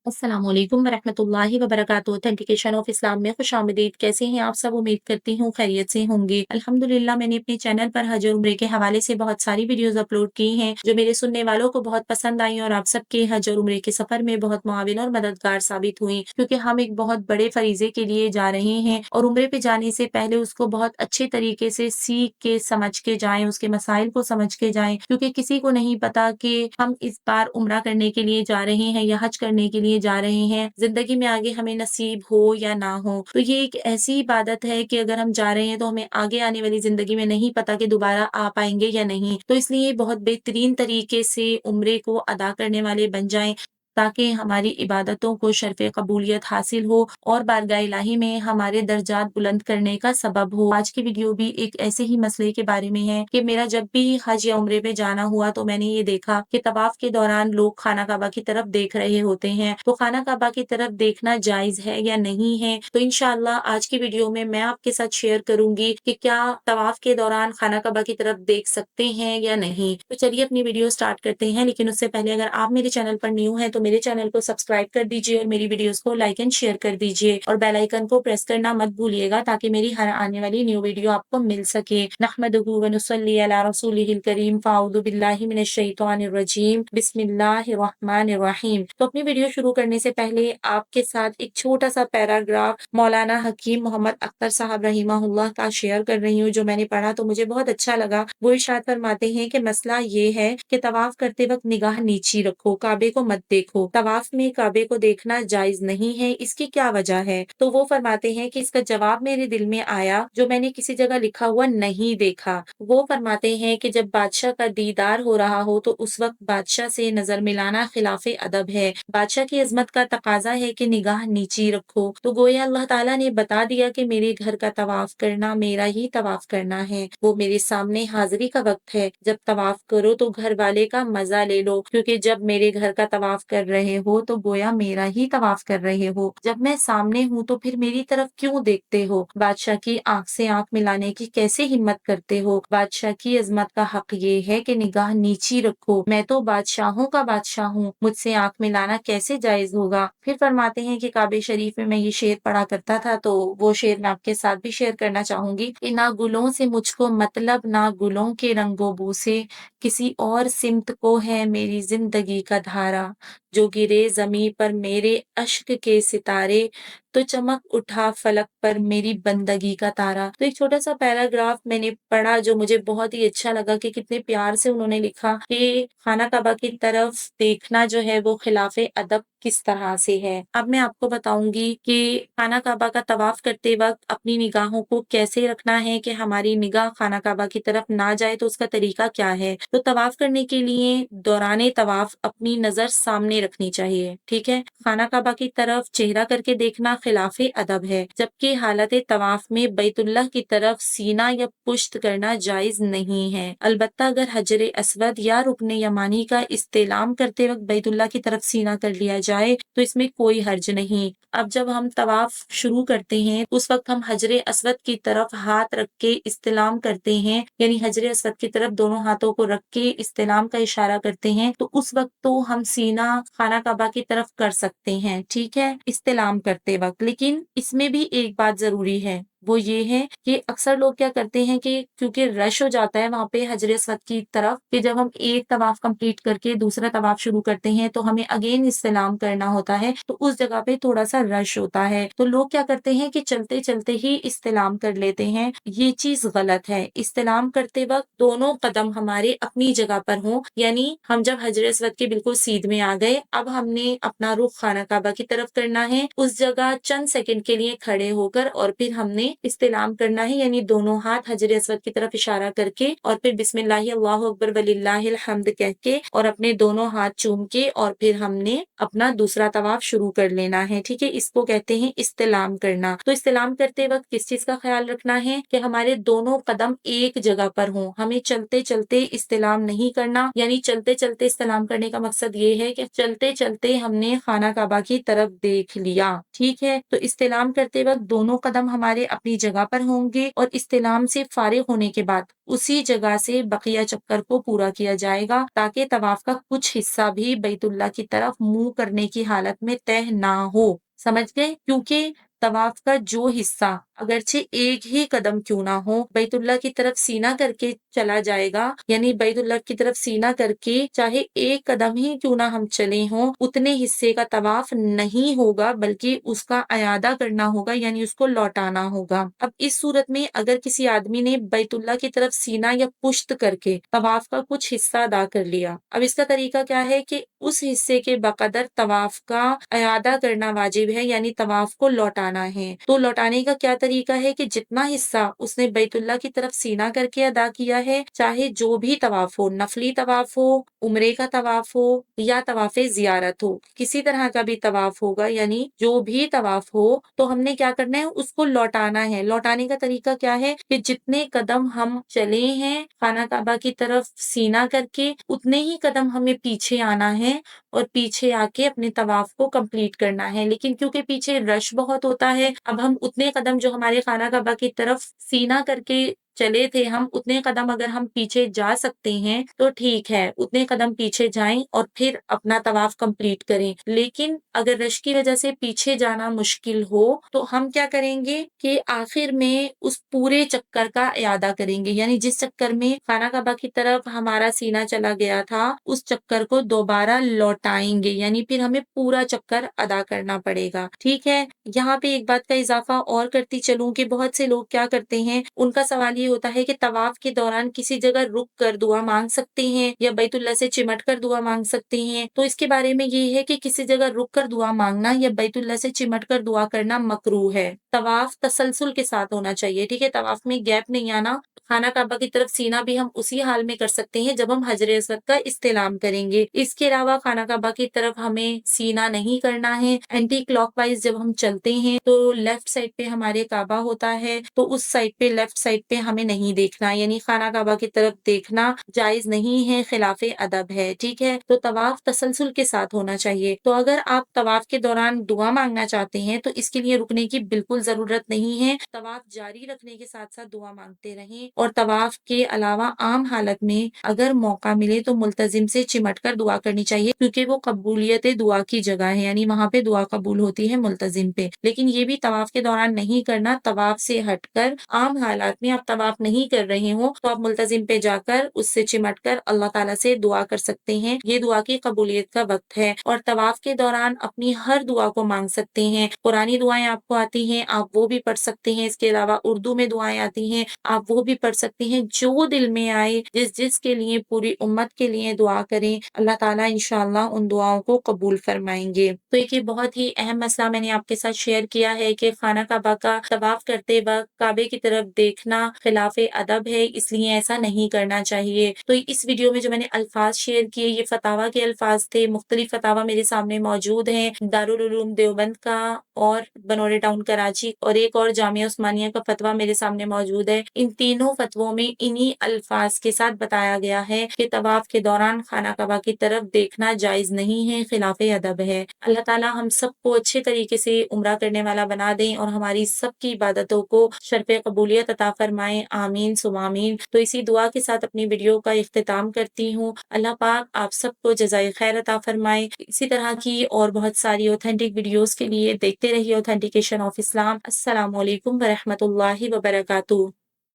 अस्सलाम वालेकुम वरहमतुल्लाहि वबरकातुहू। ऑथेंटिकेशन ऑफ इस्लाम में खुशामदीद। कैसे हैं आप सब? उम्मीद करती हूँ खैरियत से होंगे। अल्हम्दुलिल्लाह मैंने अपने चैनल पर हज और उम्रे के हवाले से बहुत सारी वीडियोस अपलोड की हैं जो मेरे सुनने वालों को बहुत पसंद आई और आप सबके हज और उम्रे के सफर में बहुत मुआविन और मददगार साबित हुई, क्योंकि हम एक बहुत बड़े फरीजे के लिए जा रहे हैं और उम्रे पे जाने से पहले उसको बहुत अच्छे तरीके से सीख के समझ के जाएं, उसके मसाइल को समझ के जाएं, क्योंकि किसी को नहीं पता कि हम इस बार उम्रा करने के लिए जा रहे हैं या हज करने के लिए जा रहे हैं, जिंदगी में आगे हमें नसीब हो या ना हो। तो ये एक ऐसी इबादत है कि अगर हम जा रहे हैं तो हमें आगे आने वाली जिंदगी में नहीं पता कि दोबारा आ पाएंगे या नहीं। तो इसलिए बहुत बेहतरीन तरीके से उम्रे को अदा करने वाले बन जाएं, ताकि हमारी इबादतों को शर्फ़ कबूलियत हासिल हो और बारगाह इलाही में हमारे दर्जात बुलंद करने का सबब हो। आज की वीडियो भी एक ऐसे ही मसले के बारे में है कि मेरा जब भी हज या उम्रे पे जाना हुआ तो मैंने ये देखा कि तवाफ के दौरान लोग खाना काबा की तरफ देख रहे होते हैं। तो खाना काबा की तरफ देखना जायज़ है या नहीं है? तो इंशाअल्लाह आज की वीडियो में मैं आपके साथ शेयर करूंगी कि क्या तवाफ के दौरान खाना काबा की तरफ देख सकते हैं या नहीं। तो चलिए अपनी वीडियो स्टार्ट करते हैं, लेकिन उससे पहले अगर आप मेरे चैनल पर न्यू हैं तो मेरे चैनल को सब्सक्राइब कर दीजिए और मेरी वीडियोस को लाइक एंड शेयर कर दीजिए और बेल आइकन को प्रेस करना मत भूलिएगा, ताकि मेरी हर आने वाली न्यू वीडियो आपको मिल सके। नहमदुहु व नुसल्ली अला रसूलिहिल करीम। फ़अऊज़ु बिल्लाहि मिनश शैतानिर रजीम। बिस्मिल्लाहिर रहमानिर रहीम। तो अपनी वीडियो शुरू करने से पहले आपके साथ एक छोटा सा पैराग्राफ मौलाना हकीम मोहम्मद अख्तर साहब रहीमहुल्लाह का शेयर कर रही हूँ, जो मैंने पढ़ा तो मुझे बहुत अच्छा लगा। वो इरशाद फरमाते हैं कि मसला ये है कि तवाफ करते वक्त निगाह नीची रखो, काबे को मत देखो। तवाफ में काबे को देखना जायज नहीं है, इसकी क्या वजह है? तो वो फरमाते हैं कि इसका जवाब मेरे दिल में आया जो मैंने किसी जगह लिखा हुआ नहीं देखा। वो फरमाते हैं कि जब बादशाह का दीदार हो रहा हो तो उस वक्त बादशाह से नजर मिलाना खिलाफे अदब है। बादशाह की अजमत का तकाजा है कि निगाह नीची रखो। तो गोया अल्लाह ताला ने बता दिया कि मेरे घर का तवाफ करना मेरा ही तवाफ करना है, वो मेरे सामने हाजिरी का वक्त है। जब तवाफ करो तो घर वाले का मजा ले लो, क्योंकि जब मेरे घर का तवाफ कर रहे हो तो गोया मेरा ही तवाफ कर रहे हो। जब मैं सामने हूँ तो फिर मेरी तरफ क्यों देखते हो? बादशाह की आंख से आंख मिलाने की कैसे हिम्मत करते हो? बादशाह की अजमत का हक ये है कि निगाह नीची रखो। मैं तो बादशाहों का बादशाह हूँ, मुझसे आंख मिलाना कैसे जायज होगा? फिर फरमाते हैं कि काबे शरीफ में मैं ये शेर पढ़ा करता था, तो वो शेर मैं आपके साथ भी शेयर करना चाहूंगी कि ना गुलों से मुझको मतलब, ना गुलों के रंगो बू से, किसी और सिमत को है मेरी जिंदगी का धारा। जो गिरे जमी पर मेरे अश्क के सितारे, तो चमक उठा फलक पर मेरी बंदगी का तारा। तो एक छोटा सा पैराग्राफ मैंने पढ़ा जो मुझे बहुत ही अच्छा लगा कि कितने प्यार से उन्होंने लिखा कि खाना काबा की तरफ देखना जो है वो खिलाफे अदब किस तरह से है। अब मैं आपको बताऊंगी कि खाना काबा का तवाफ करते वक्त अपनी निगाहों को कैसे रखना है कि हमारी निगाह खाना काबा की तरफ ना जाए, तो उसका तरीका क्या है। तो तवाफ करने के लिए दौराने तवाफ अपनी नजर सामने रखनी चाहिए, ठीक है। खाना काबा की तरफ चेहरा करके देखना खिलाफे अदब है, जबकि हालत तवाफ में बैतुल्लाह की तरफ सीना या पुश्त करना जायज नहीं है। अलबत्ता अगर हजर असवद या रुकने यमानी का इस्तेलाम करते वक्त बैतुल्लाह की तरफ सीना कर लिया जाए तो इसमें कोई हर्ज नहीं। अब जब हम तवाफ शुरू करते हैं उस वक्त हम हजर असवद की तरफ हाथ रख के इस्तेलाम करते हैं, यानी हजर असवद की तरफ दोनों हाथों को रख के इस्तेलाम का इशारा करते हैं, तो उस वक्त तो हम सीना खाना काबा की तरफ कर सकते हैं, ठीक है, इस्तेलाम करते वक्त। लेकिन इसमें भी एक बात जरूरी है, वो ये है कि अक्सर लोग क्या करते हैं कि क्योंकि रश हो जाता है वहां पे हजर असवद की तरफ, कि जब हम एक तवाफ कंप्लीट करके दूसरा तवाफ शुरू करते हैं तो हमें अगेन इस्तेलाम करना होता है, तो उस जगह पे थोड़ा सा रश होता है। तो लोग क्या करते हैं कि चलते चलते ही इस्तेलाम कर लेते हैं, ये चीज गलत है। इस्तेलाम करते वक्त दोनों कदम हमारे अपनी जगह पर हों, यानी हम जब हजर असवद के बिल्कुल सीध में आ गए, अब हमने अपना रुख खाना काबा की तरफ करना है, उस जगह चंद सेकंड के लिए खड़े होकर और फिर हमने इस्तेलाम करना है, यानी दोनों हाथ हजर असवद की तरफ इशारा करके और फिर बिस्मिल्लाहि अल्लाहु अकबर वलिल्लाहिल हम्द कह के और अपने दोनों हाथ चूम के और फिर हमने अपना दूसरा तवाफ शुरू कर लेना है, ठीक है। इसको कहते हैं इस्तेलाम करना। तो इस्तेलाम करते वक्त किस चीज का ख्याल रखना है कि हमारे दोनों कदम एक जगह पर हों, हमें चलते चलते इस्तेलाम नहीं करना, यानी चलते चलते इस्तेलाम करने का मकसद ये है कि चलते चलते हमने खाना काबा की तरफ देख लिया, ठीक है। तो इस्तेलाम करते वक्त दोनों कदम हमारे اپنی جگہ پر ہوں گے اور استلام سے فارغ ہونے کے بعد اسی جگہ سے بقیہ چکر کو پورا کیا جائے گا تاکہ طواف کا کچھ حصہ بھی بیت اللہ کی طرف منہ کرنے کی حالت میں طے نہ ہو۔ سمجھ گئے؟ کیونکہ طواف کا جو حصہ اگرچہ ایک ہی قدم کیوں نہ ہو بیت اللہ کی طرف سینہ کر کے چلا جائے گا، یعنی بیت اللہ کی طرف سینہ کر کے چاہے ایک قدم ہی کیوں نہ ہم چلے ہوں، اتنے حصے کا طواف نہیں ہوگا بلکہ اس کا اعادہ کرنا ہوگا، یعنی اس کو لوٹانا ہوگا۔ اب اس صورت میں اگر کسی آدمی نے بیت اللہ کی طرف سینہ یا پشت کر کے طواف کا کچھ حصہ ادا کر لیا، اب اس کا طریقہ کیا ہے کہ اس حصے کے بقدر طواف کا اعادہ کرنا واجب ہے، یعنی طواف کو لوٹانا ہے۔ تو لوٹانے کا کیا طریقہ ہے کہ جتنا حصہ اس نے بیت اللہ کی طرف سینہ کر کے ادا کیا ہے، چاہے جو بھی طواف ہو، نفلی طواف ہو، عمرے کا طواف ہو یا طواف زیارت ہو، کسی طرح کا بھی طواف ہوگا، یعنی جو بھی طواف ہو تو ہم نے کیا کرنا ہے، اس کو لوٹانا ہے۔ لوٹانے کا طریقہ کیا ہے کہ جتنے قدم ہم چلے ہیں خانہ کعبہ کی طرف سینہ کر کے، اتنے ہی قدم ہمیں پیچھے آنا ہے اور پیچھے آ کے اپنے طواف کو کمپلیٹ کرنا ہے۔ لیکن کیونکہ پیچھے رش بہت ہوتا ہے، اب ہم اتنے قدم جو ہمارے خانہ کعبہ کی طرف سینہ کر کے چلے تھے، ہم اتنے قدم اگر ہم پیچھے جا سکتے ہیں تو ٹھیک ہے، اتنے قدم پیچھے جائیں اور پھر اپنا طواف کمپلیٹ کریں۔ لیکن اگر رش کی وجہ سے پیچھے جانا مشکل ہو تو ہم کیا کریں گے کہ آخر میں اس پورے چکر کا اعادہ کریں گے، یعنی جس چکر میں خانہ کعبہ کی طرف ہمارا سینہ چلا گیا تھا اس چکر کو دوبارہ لوٹائیں گے، یعنی پھر ہمیں پورا چکر ادا کرنا پڑے گا۔ ٹھیک ہے، یہاں پہ ایک بات کا اضافہ اور کرتی چلوں کہ بہت سے لوگ کیا کرتے ہیں، ان کا سوال یہ ہوتا ہے کہ طواف کے دوران کسی جگہ رک کر دعا مانگ سکتے ہیں یا بیت اللہ سے چمٹ کر دعا مانگ سکتے ہیں؟ تو اس کے بارے میں یہ ہے کہ کسی جگہ رک کر دعا مانگنا یا بیت اللہ سے چمٹ کر دعا کرنا مکروہ ہے۔ طواف تسلسل کے ساتھ ہونا چاہیے، ٹھیک ہے، طواف میں گیپ نہیں آنا۔ خانہ کعبہ کی طرف سینہ بھی ہم اسی حال میں کر سکتے ہیں جب ہم حجر اسود کا استلام کریں گے۔ اس کے علاوہ خانہ کعبہ کی طرف ہمیں سینہ نہیں کرنا ہے۔ اینٹی کلاک وائز جب ہم چلتے ہیں تو لیفٹ سائڈ پہ ہمارے کعبہ ہوتا ہے، تو اس سائڈ پہ لیفٹ سائڈ پہ ہمیں نہیں دیکھنا، یعنی خانہ کعبہ کی طرف دیکھنا جائز نہیں ہے، خلاف ادب ہے۔ ٹھیک ہے، تو طواف تسلسل کے ساتھ ہونا چاہیے۔ تو اگر آپ طواف کے دوران دعا مانگنا چاہتے ہیں تو اس کے لیے رکنے کی بالکل ضرورت نہیں ہے، طواف جاری رکھنے کے ساتھ ساتھ دعا مانگتے رہیں۔ اور طواف کے علاوہ عام حالت میں اگر موقع ملے تو ملتزم سے چمٹ کر دعا کرنی چاہیے، کیونکہ وہ قبولیت دعا کی جگہ ہے، یعنی وہاں پہ دعا قبول ہوتی ہے ملتزم پہ۔ لیکن یہ بھی طواف کے دوران نہیں کرنا، طواف سے ہٹ کر عام حالات میں آپ طواف نہیں کر رہے ہوں تو آپ ملتزم پہ جا کر اس سے چمٹ کر اللہ تعالیٰ سے دعا کر سکتے ہیں، یہ دعا کی قبولیت کا وقت ہے۔ اور طواف کے دوران اپنی ہر دعا کو مانگ سکتے ہیں، قرآنی دعائیں آپ کو آتی ہیں آپ وہ بھی پڑھ سکتے ہیں، اس کے علاوہ اردو میں دعائیں آتی ہیں آپ وہ بھی پڑھ سکتے ہیں، جو دل میں آئے، جس کے لیے پوری امت کے لیے دعا کریں، اللہ تعالیٰ انشاءاللہ ان دعاؤں کو قبول فرمائیں گے۔ تو ایک یہ بہت ہی اہم مسئلہ میں نے آپ کے ساتھ شیئر کیا ہے کہ خانہ کعبہ کا طواف کرتے وقت کعبے کی طرف دیکھنا خلاف ادب ہے، اس لیے ایسا نہیں کرنا چاہیے۔ تو اس ویڈیو میں جو میں نے الفاظ شیئر کیے یہ فتاویٰ کے الفاظ تھے، مختلف فتاویٰ میرے سامنے موجود ہیں، دارالعلوم دیوبند کا اور بنورے ٹاؤن کراچی اور ایک اور جامعہ عثمانیہ کا فتویٰ میرے سامنے موجود ہے۔ ان تینوں فتووں میں انہی الفاظ کے ساتھ بتایا گیا ہے کہ طواف کے دوران خانہ کعبہ کی طرف دیکھنا جائز نہیں ہے، خلاف ادب ہے۔ اللہ تعالیٰ ہم سب کو اچھے طریقے سے عمرہ کرنے والا بنا دیں اور ہماری سب کی عبادتوں کو شرف قبولیت عطا فرمائیں، آمین ثم آمین۔ تو اسی دعا کے ساتھ اپنی ویڈیو کا اختتام کرتی ہوں۔ اللہ پاک آپ سب کو جزائے خیر عطا فرمائے۔ اسی طرح کی اور بہت ساری اوتھینٹک ویڈیوز کے لیے دیکھتے رہیے اوتھینٹیکیشن آف اسلام۔ السلام علیکم ورحمۃ اللہ وبرکاتہ۔